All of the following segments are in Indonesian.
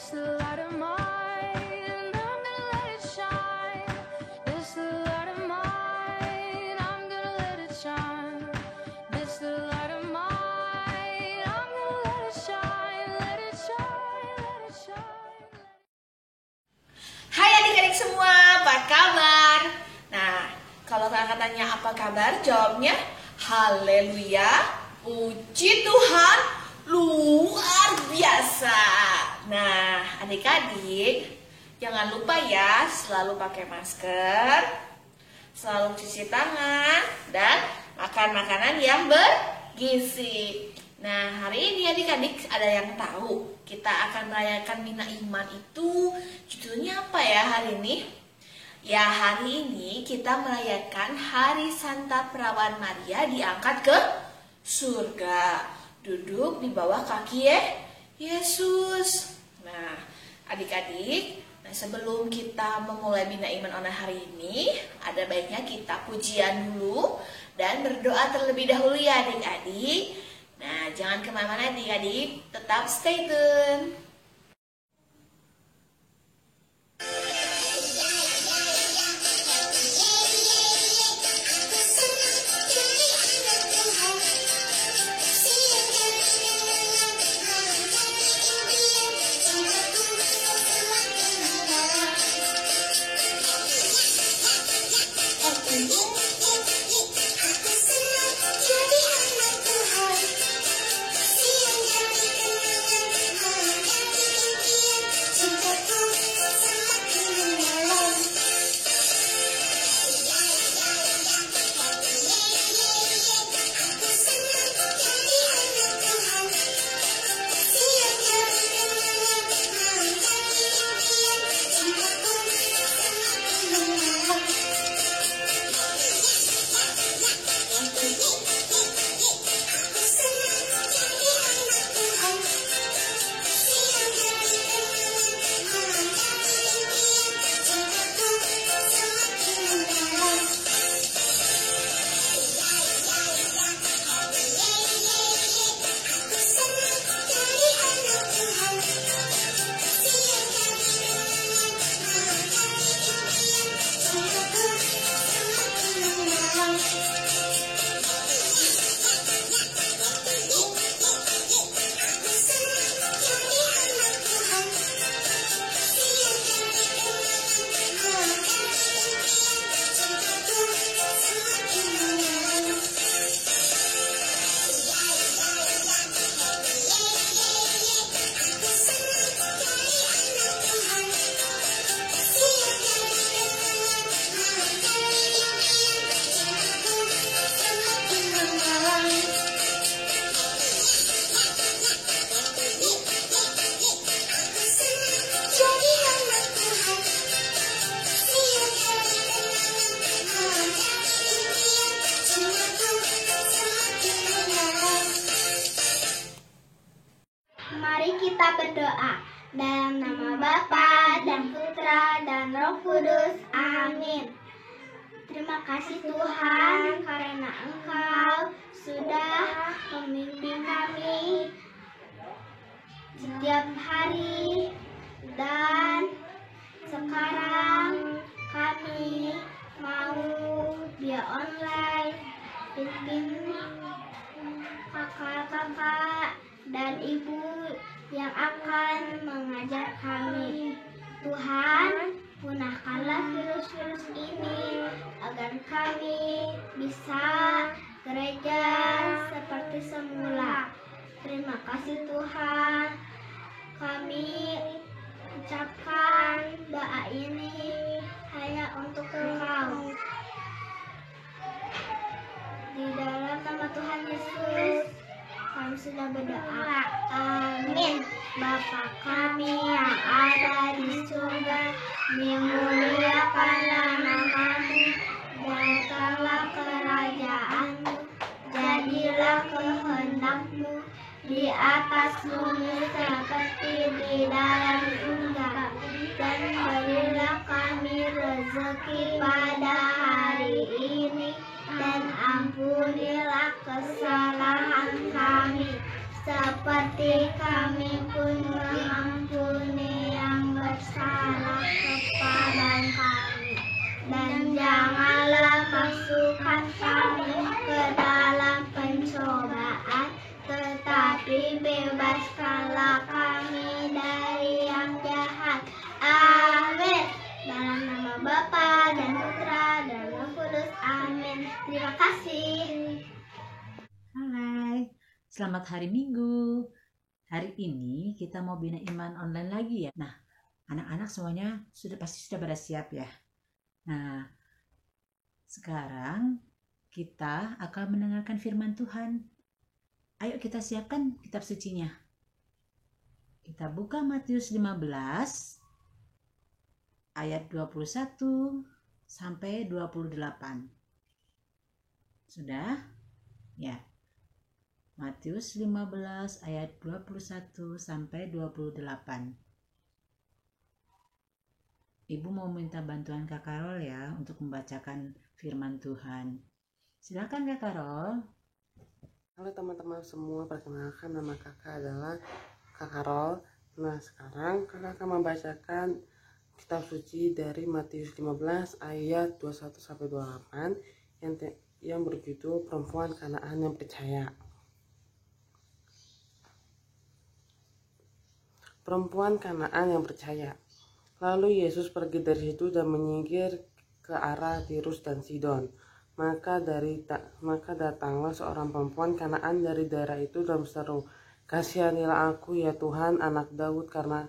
This light of mine, I'm gonna let it shine. This light of mine, I'm gonna let it shine. This light of mine, I'm gonna let it shine. Let it shine, let it shine. Hai adik-adik semua, apa kabar? Nah, kalau kakak tanya apa kabar, jawabnya haleluya, puji Tuhan, luar biasa. Nah, adik-adik, jangan lupa ya, selalu pakai masker, selalu cuci tangan, dan makan makanan yang bergizi. Nah, hari ini adik-adik ada yang tahu kita akan merayakan Mina Iman itu judulnya apa ya hari ini? Ya, hari ini kita merayakan Hari Santa Perawan Maria diangkat ke surga. Duduk di bawah kaki Yesus. Nah, adik-adik, sebelum kita memulai Mina Iman online hari ini, ada baiknya kita pujian dulu dan berdoa terlebih dahulu ya adik-adik. Nah, jangan kemana-mana adik-adik, tetap stay tune. Mari kita berdoa dalam nama Bapa dan Putra dan Roh Kudus. Amin. Terima kasih Tuhan karena Engkau sudah memimpin kami setiap hari, dan sekarang kami mau via online pimpin kakak-kakak dan ibu yang akan mengajar kami. Tuhan, punahkanlah virus-virus ini agar kami bisa gereja seperti semula. Terima kasih Tuhan. Kami ucapkan doa ini hanya untuk Engkau. Di dalam nama Tuhan Yesus kami sudah berdoa. Amin. Bapa kami yang ada di surga, dimuliakanlah namamu, datanglah kerajaanmu, jadilah kehendakmu di atas bumi seperti di dalam surga. Dan berilah kami rezeki pada hari ini, dan ampunilah kesalahan kami seperti kami pun mengampuni bersalah kepada kami, dan janganlah masukkan kami ke dalam pencobaan, tetapi bebaskanlah kami dari yang jahat. Amin. Dalam nama Bapa dan Putra dan Roh Kudus. Amin. Terima kasih. Hai, selamat hari Minggu. Hari ini kita mau bina iman online lagi ya. Nah, anak-anak semuanya pasti sudah pada siap ya. Nah, sekarang kita akan mendengarkan firman Tuhan. Ayo kita siapkan kitab sucinya. Kita buka Matius 15 ayat 21 sampai 28. Sudah? Ya. Matius 15 ayat 21 sampai 28. Ibu mau minta bantuan Kak Karol ya untuk membacakan firman Tuhan. Silakan Kak Karol. Halo teman-teman semua, perkenalkan nama kakak adalah Kak Karol. Nah, sekarang kakak akan membacakan kitab suci dari Matius 15 ayat 21 sampai 28 yang berjudul Perempuan Kanaan yang Percaya. Perempuan Kanaan yang percaya. Lalu Yesus pergi dari situ dan menyingkir ke arah Tirus dan Sidon. Maka datanglah seorang perempuan Kanaan dari daerah itu dan berseru, "Kasihanilah aku ya Tuhan, anak Daud, karena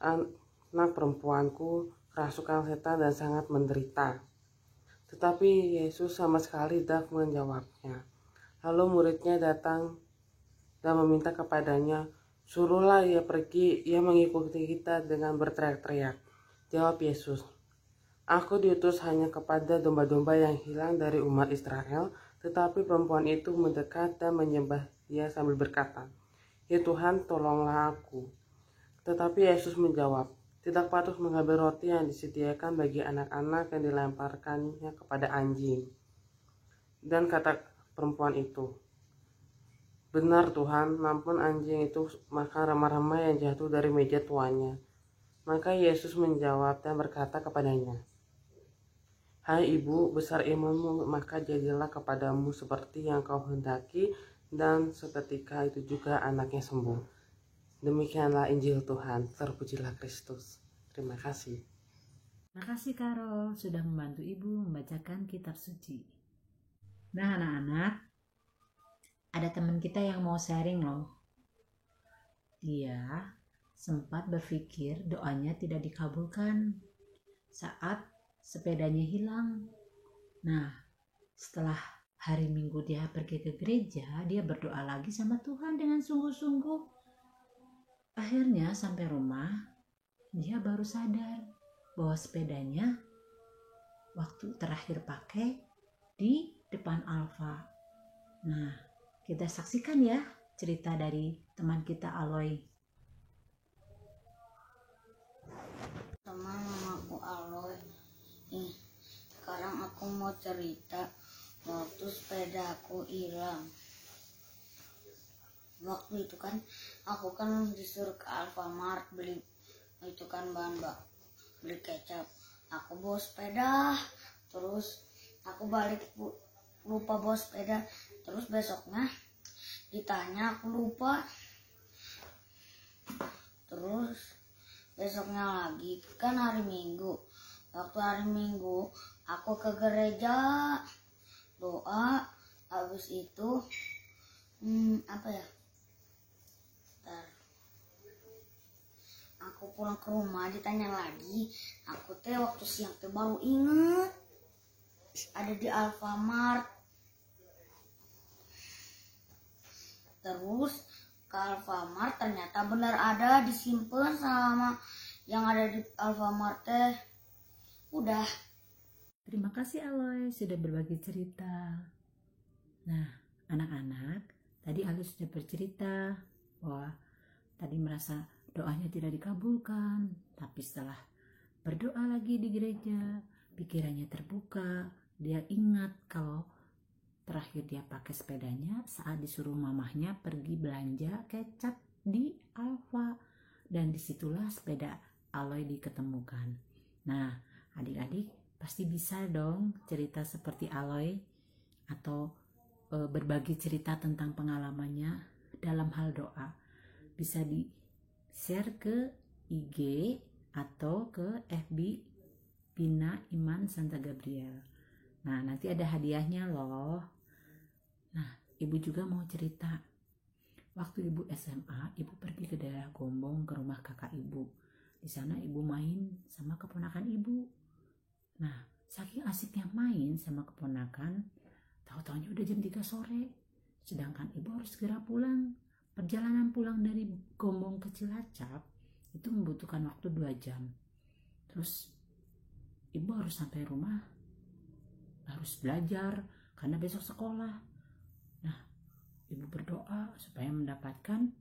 anak perempuanku kerasukan setan dan sangat menderita." Tetapi Yesus sama sekali tidak menjawabnya. Lalu muridnya datang dan meminta kepadanya, "Suruhlah ia pergi, ia mengikuti kita," dengan berteriak-teriak. Jawab Yesus, "Aku diutus hanya kepada domba-domba yang hilang dari umat Israel." Tetapi perempuan itu mendekat dan menyembah Dia sambil berkata, "Ya Tuhan, tolonglah aku." Tetapi Yesus menjawab, "Tidak patut mengambil roti yang disediakan bagi anak-anak yang dilemparkannya kepada anjing." Dan kata perempuan itu, "Benar Tuhan," namun anjing itu makan remah-remah yang jatuh dari meja tuannya. Maka Yesus menjawab dan berkata kepadanya, "Hai ibu, besar imanmu, maka jadilah kepadamu seperti yang kau hendaki." Dan seketika itu juga anaknya sembuh. Demikianlah Injil Tuhan, terpujilah Kristus. Terima kasih. Terima kasih Karol sudah membantu Ibu membacakan kitab suci. Nah anak-anak, ada teman kita yang mau sharing loh. Dia sempat berpikir doanya tidak dikabulkan saat sepedanya hilang. Nah, setelah hari Minggu dia pergi ke gereja, dia berdoa lagi sama Tuhan dengan sungguh-sungguh. Akhirnya sampai rumah, dia baru sadar bahwa sepedanya waktu terakhir pakai di depan Alfa. Nah, kita saksikan ya cerita dari teman kita Aloy. Teman, namaku Aloy. Sekarang aku mau cerita waktu sepeda aku hilang. Waktu itu kan aku disuruh ke Alfamart beli itu kan beli kecap. Aku bawa sepeda, terus aku balik lupa bawa sepeda. Terus besoknya ditanya aku lupa. Terus besoknya lagi kan hari Minggu. Waktu hari Minggu aku ke gereja doa, habis itu aku pulang ke rumah ditanya lagi. Aku waktu siang baru inget ada di Alfamart. Terus ke Alfamart ternyata benar ada disimpan sama yang ada di Alfamart teh. Udah. Terima kasih Aloy sudah berbagi cerita. Nah, anak-anak, tadi Aloy sudah bercerita bahwa tadi merasa doanya tidak dikabulkan, tapi setelah berdoa lagi di gereja, pikirannya terbuka, dia ingat kalau terakhir dia pakai sepedanya saat disuruh mamahnya pergi belanja kecap di Alfa, dan disitulah sepeda Aloy diketemukan. Nah, adik-adik pasti bisa dong cerita seperti Aloy atau berbagi cerita tentang pengalamannya dalam hal doa. Bisa di-share ke IG atau ke FB Bina Iman Santa Gabriel. Nah, nanti ada hadiahnya loh. Nah, ibu juga mau cerita. Waktu ibu SMA, ibu pergi ke daerah Gombong ke rumah kakak ibu. Di sana ibu main sama keponakan ibu. Nah, saking asiknya main sama keponakan, tahu-tahunya udah jam 3 sore. Sedangkan ibu harus segera pulang. Perjalanan pulang dari Gombong ke Cilacap itu membutuhkan waktu 2 jam. Terus ibu harus sampai rumah, harus belajar karena besok sekolah. Nah, ibu berdoa supaya mendapatkan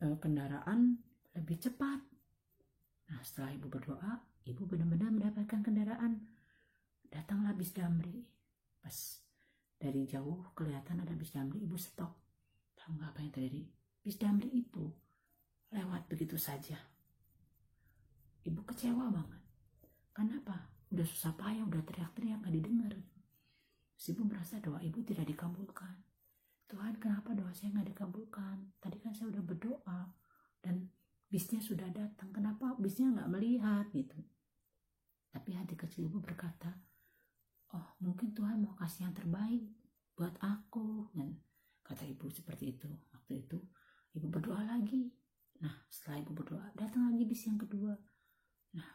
kendaraan lebih cepat. Nah, setelah ibu berdoa, ibu benar-benar mendapatkan kendaraan. Datanglah bis Damri. Pas dari jauh kelihatan ada bis Damri, ibu stop. Tahu nggak apa yang terjadi? Bis Damri itu lewat begitu saja. Ibu kecewa banget. Kenapa? Udah susah payah, udah teriak-teriak gak didengar. Terus ibu merasa doa ibu tidak dikabulkan. Tuhan, kenapa doa saya gak dikabulkan? Tadi kan saya udah berdoa dan bisnya sudah datang. Kenapa bisnya gak melihat gitu? Tapi hati kecil ibu berkata, oh mungkin Tuhan mau kasih yang terbaik buat aku. Dan kata ibu seperti itu. Waktu itu ibu berdoa lagi. Nah, setelah ibu berdoa, datang lagi bis yang kedua. Nah,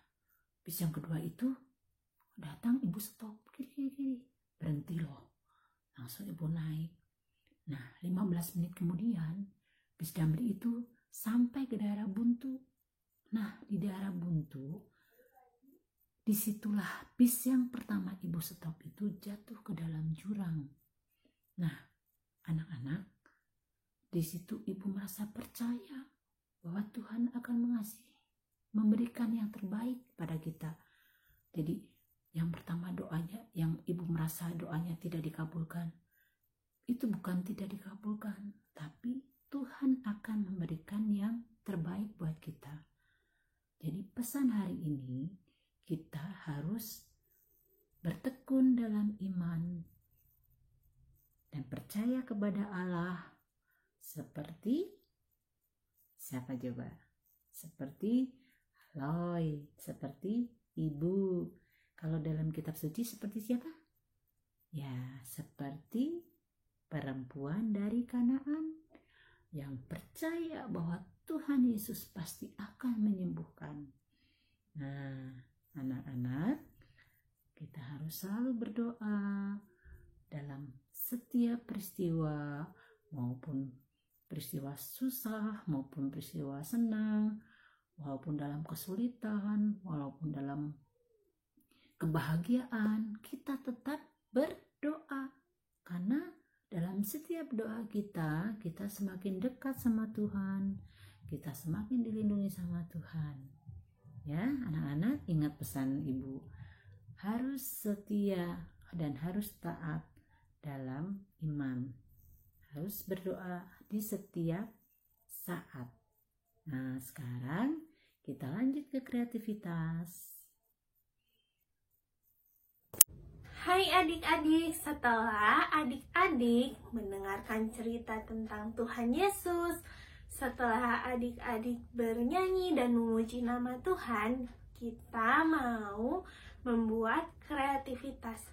bis yang kedua itu datang, ibu stop, kiri, berhenti loh. Langsung ibu naik. Nah, 15 menit kemudian, bis Damri itu sampai ke daerah Buntu. Nah, di daerah Buntu, disitulah bis yang pertama ibu stop itu jatuh ke dalam jurang. Nah, anak-anak, di situ ibu merasa percaya bahwa Tuhan akan memberikan yang terbaik pada kita. Jadi yang pertama doanya, yang ibu merasa doanya tidak dikabulkan, itu bukan tidak dikabulkan, tapi Tuhan akan memberikan yang terbaik buat kita. Jadi pesan hari ini, kita harus bertekun dalam iman dan percaya kepada Allah seperti siapa coba? Seperti Aloy, seperti ibu. Kalau dalam kitab suci seperti siapa? Ya, seperti perempuan dari Kanaan yang percaya bahwa Tuhan Yesus pasti akan menyembuhkan. Nah, anak-anak, kita harus selalu berdoa dalam setiap peristiwa, maupun peristiwa susah, maupun peristiwa senang, walaupun dalam kesulitan, walaupun dalam kebahagiaan, kita tetap berdoa. Karena dalam setiap doa kita semakin dekat sama Tuhan, kita semakin dilindungi sama Tuhan. Ya, anak-anak, ingat pesan ibu. Harus setia dan harus taat dalam iman. Harus berdoa di setiap saat. Nah, sekarang kita lanjut ke kreativitas. Hai adik-adik, setelah adik-adik mendengarkan cerita tentang Tuhan Yesus, setelah adik-adik bernyanyi dan memuji nama Tuhan, kita mau membuat kreativitas.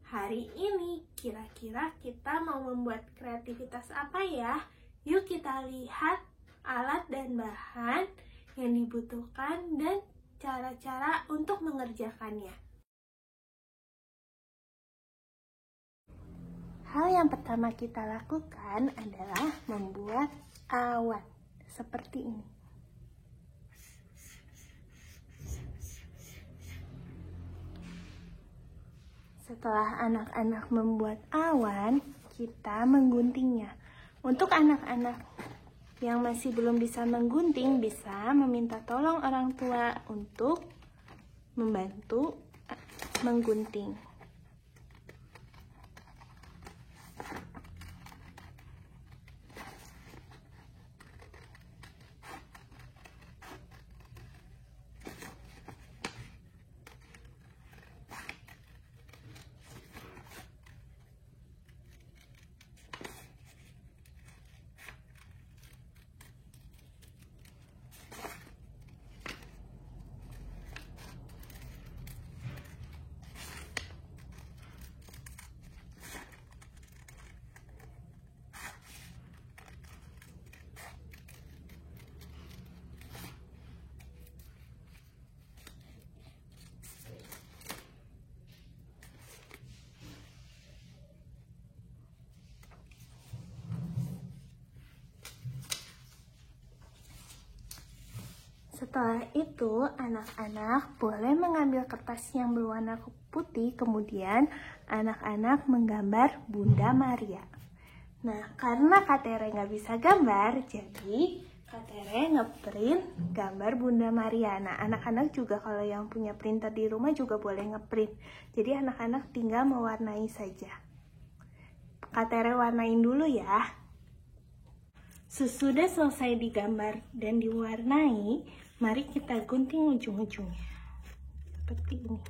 Hari ini kira-kira kita mau membuat kreativitas apa ya? Yuk kita lihat alat dan bahan yang dibutuhkan dan cara-cara untuk mengerjakannya. Hal yang pertama kita lakukan adalah membuat awan seperti ini. Setelah anak-anak membuat awan, kita mengguntingnya. Untuk anak-anak yang masih belum bisa menggunting, bisa meminta tolong orang tua untuk membantu menggunting. Setelah itu, anak-anak boleh mengambil kertas yang berwarna putih, kemudian anak-anak menggambar Bunda Maria. Nah, karena Kak Tere nggak bisa gambar, jadi Kak Tere ngeprint gambar Bunda Maria. Nah, anak-anak juga kalau yang punya printer di rumah juga boleh ngeprint. Jadi anak-anak tinggal mewarnai saja. Kak Tere warnain dulu ya. Sesudah selesai digambar dan diwarnai, mari kita gunting ujung-ujungnya. Seperti ini.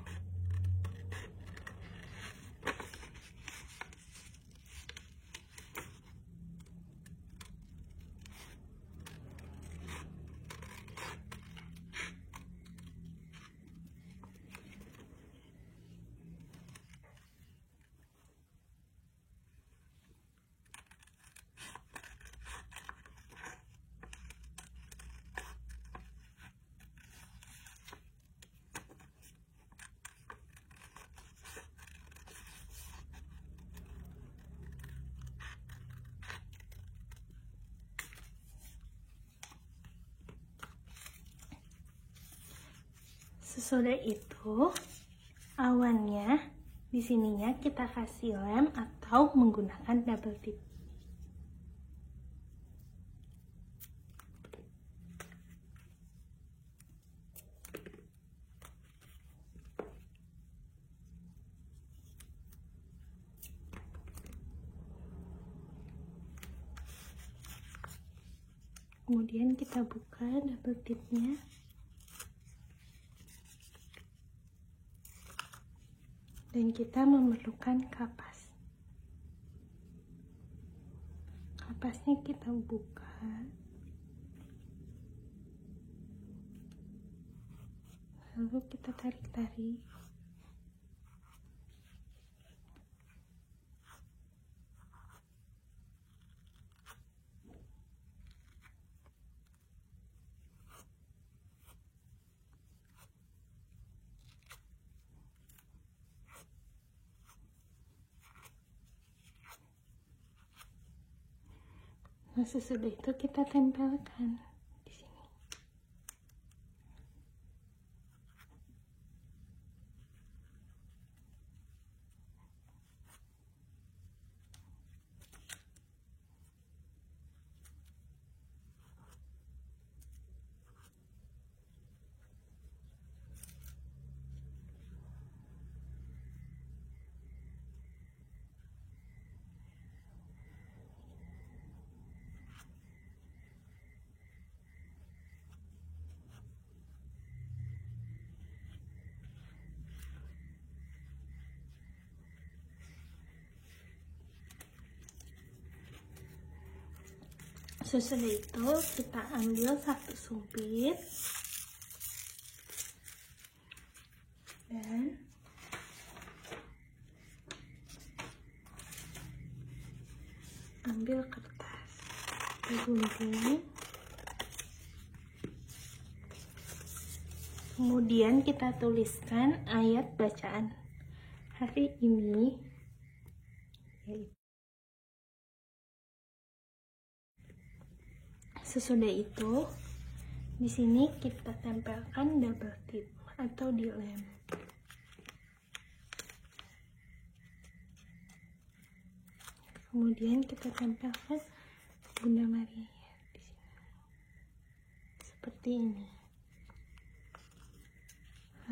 Sesudah itu, awannya di sininya kita kasih lem atau menggunakan double tip. Kemudian kita buka double tipnya. Dan kita memerlukan kapas. Kapasnya kita buka. Lalu kita tarik-tarik. Nah, sesudah itu kita tempelkan di sini. Sesudah itu kita ambil satu sumpit dan ambil kertas, kita gunting, kemudian kita tuliskan ayat bacaan hari ini, yaitu. Sesudah itu, di sini kita tempelkan double tip atau dilem. Kemudian kita tempelkan Bunda Maria di sini. Seperti ini.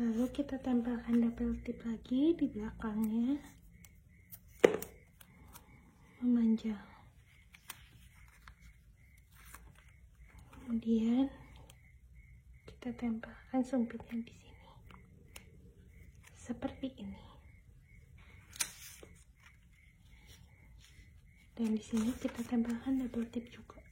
Lalu kita tempelkan double tip lagi di belakangnya. Memanjang. Kemudian kita tempelkan sumpitnya di sini, seperti ini. Dan di sini kita tempelkan double tip juga.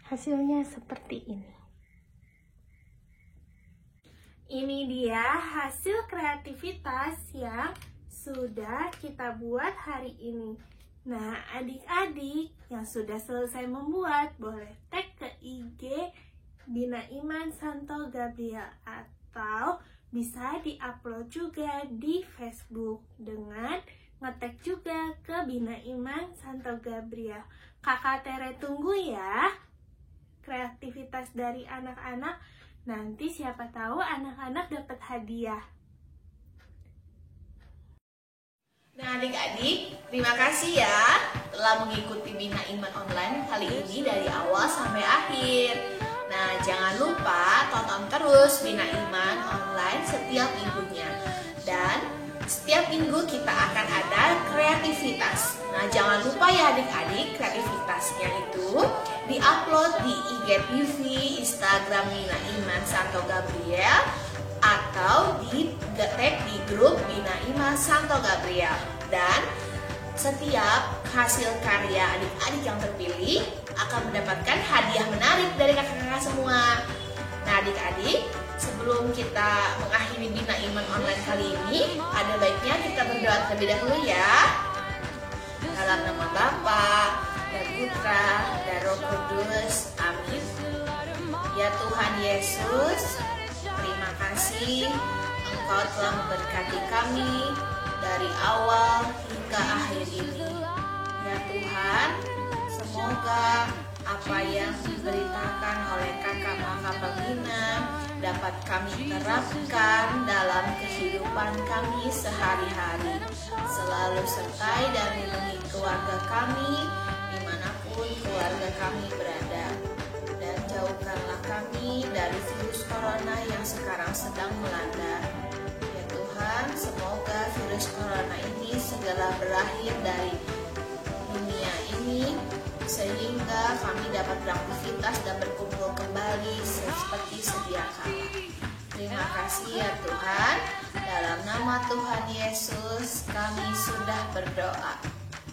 Hasilnya seperti ini. Ini dia hasil kreativitas yang sudah kita buat hari ini. Nah, adik-adik yang sudah selesai membuat boleh tag ke IG Bina Iman Santo Gabriel, atau bisa diupload juga di Facebook dengan ngetek juga ke Bina Iman Santo Gabriel. Kakak Tere tunggu ya kreativitas dari anak-anak. Nanti siapa tahu anak-anak dapat hadiah. Nah adik-adik, terima kasih ya telah mengikuti Bina Iman Online kali ini dari awal sampai akhir. Nah jangan lupa tonton terus Bina Iman Online setiap minggunya. Dan setiap minggu kita akan ada kreativitas. Nah jangan lupa ya adik-adik, kreativitasnya itu di-upload di IGTV, Instagram Bina Iman Santo Gabriel, atau di tag di grup Bina Iman Santo Gabriel. Dan setiap hasil karya adik-adik yang terpilih akan mendapatkan hadiah menarik dari kakak-kakak semua. Nah adik-adik, sebelum kita mengakhiri Bina Iman Online kali ini, ada baiknya kita berdoa terlebih dahulu ya. Dalam nama Bapa dan Putra dan Roh Kudus, amin. Ya Tuhan Yesus, terima kasih Engkau telah memberkati kami dari awal hingga akhir ini. Ya Tuhan, semoga apa yang diberitakan oleh kakak-kakak pembina dapat kami terapkan dalam kehidupan kami sehari-hari. Selalu sertai dan lindungi keluarga kami dimanapun keluarga kami berada. Dan jauhkanlah kami dari virus corona yang sekarang sedang melanda. Ya Tuhan, semoga virus corona ini segera berakhir dari dunia ini, sehingga kami dapat beraktivitas dan berkumpul kembali seperti sedia kala. Terima kasih ya Tuhan. Dalam nama Tuhan Yesus kami sudah berdoa.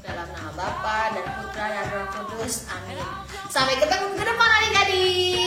Dalam nama Bapa dan Putra dan Roh Kudus, amin. Sampai ketemu ke depan adik-adik.